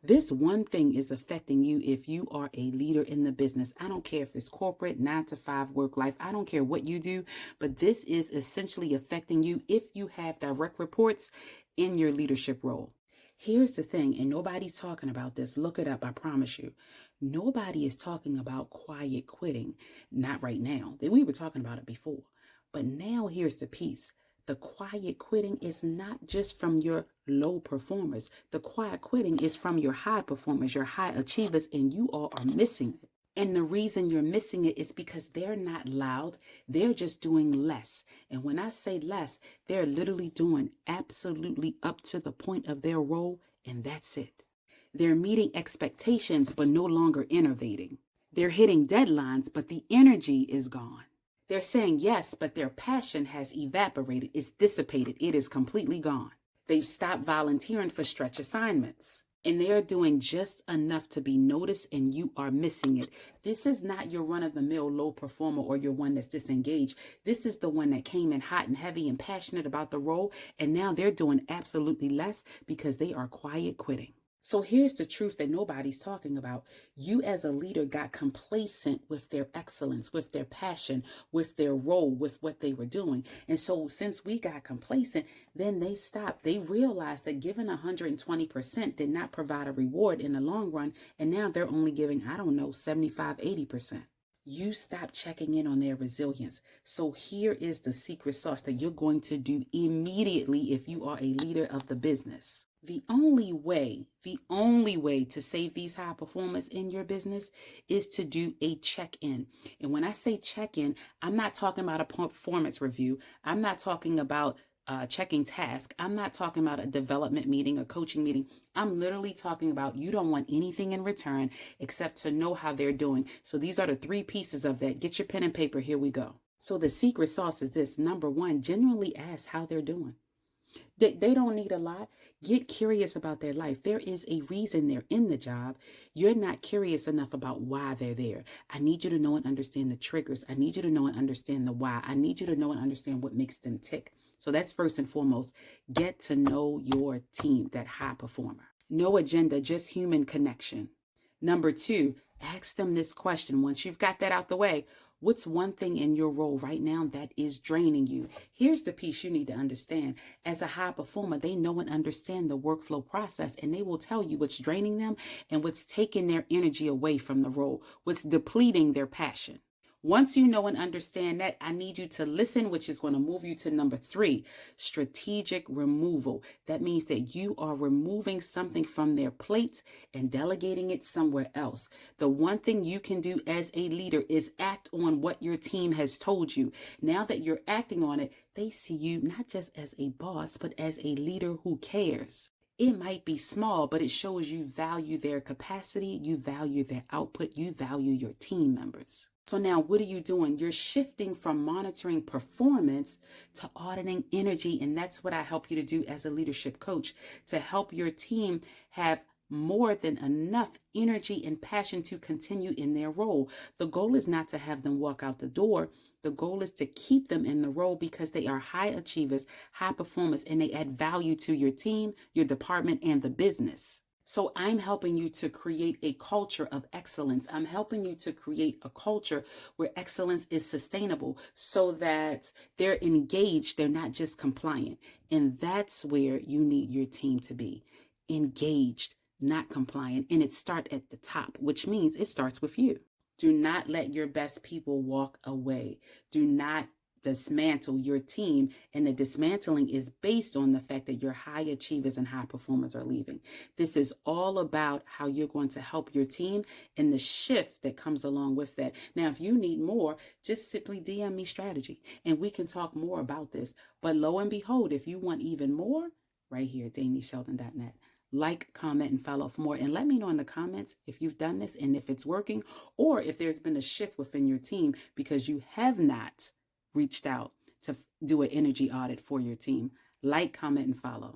This one thing is affecting you if you are a leader in the business. I don't care if it's corporate, 9 to 5 work life. I don't care what you do, but this is essentially affecting you if you have direct reports in your leadership role. Here's the thing, and nobody's talking about this. Look it up, I promise you. Nobody is talking about quiet quitting. Not right now. We were talking about it before. But now here's the piece. The quiet quitting is not just from your low performers. The quiet quitting is from your high performers, your high achievers, and you all are missing it. And the reason you're missing it is because they're not loud. They're just doing less. And when I say less, they're literally doing absolutely up to the point of their role, and that's it. They're meeting expectations, but no longer innovating. They're hitting deadlines, but the energy is gone. They're saying yes, but their passion has evaporated. It's dissipated. It is completely gone. They've stopped volunteering for stretch assignments. And they are doing just enough to be noticed, and you are missing it. This is not your run-of-the-mill low performer or your one that's disengaged. This is the one that came in hot and heavy and passionate about the role, and now they're doing absolutely less because they are quiet quitting. So here's the truth that nobody's talking about. You as a leader got complacent with their excellence, with their passion, with their role, with what they were doing. And so since we got complacent, then they stopped. They realized that giving 120% did not provide a reward in the long run. And now they're only giving, 75, 80%. You stop checking in on their resilience. So here is the secret sauce that you're going to do immediately if you are a leader of the business. The only way to save these high performers in your business is to do a check-in. And when I say check-in, I'm not talking about a performance review. I'm not talking about checking task. I'm not talking about a development meeting, a coaching meeting. I'm literally talking about you don't want anything in return except to know how they're doing. So these are the 3 pieces of that. Get your pen and paper. Here we go. So the secret sauce is this. Number 1, genuinely ask how they're doing. They don't need a lot. Get curious about their life. There is a reason they're in the job. You're not curious enough about why they're there. I need you to know and understand the triggers. I need you to know and understand the why. I need you to know and understand what makes them tick. So that's first and foremost. Get to know your team, that high performer. No agenda, just human connection. Number 2, ask them this question. Once you've got that out the way, what's one thing in your role right now that is draining you? Here's the piece you need to understand. As a high performer, they know and understand the workflow process, and they will tell you what's draining them and what's taking their energy away from the role, what's depleting their passion. Once you know and understand that, I need you to listen, which is going to move you to number 3, strategic removal. That means that you are removing something from their plate and delegating it somewhere else. The one thing you can do as a leader is act on what your team has told you. Now that you're acting on it, they see you not just as a boss, but as a leader who cares. It might be small, but it shows you value their capacity, you value their output, you value your team members. So now what are you doing? You're shifting from monitoring performance to auditing energy. And that's what I help you to do as a leadership coach, to help your team have more than enough energy and passion to continue in their role. The goal is not to have them walk out the door. The goal is to keep them in the role because they are high achievers, high performers, and they add value to your team, your department, and the business. So I'm helping you to create a culture of excellence. I'm helping you to create a culture where excellence is sustainable so that they're engaged. They're not just compliant. And that's where you need your team to be engaged, not compliant. And it starts at the top, which means it starts with you. Do not let your best people walk away. Do not dismantle your team, and the dismantling is based on the fact that your high achievers and high performers are leaving. This is all about how you're going to help your team and the shift that comes along with that. Now, if you need more, just simply DM me strategy and we can talk more about this. But lo and behold, if you want even more, right here at DanieShelton.net. Like, comment, and follow for more. And let me know in the comments if you've done this and if it's working, or if there's been a shift within your team because you have not reached out to do an energy audit for your team. Like, comment, and follow.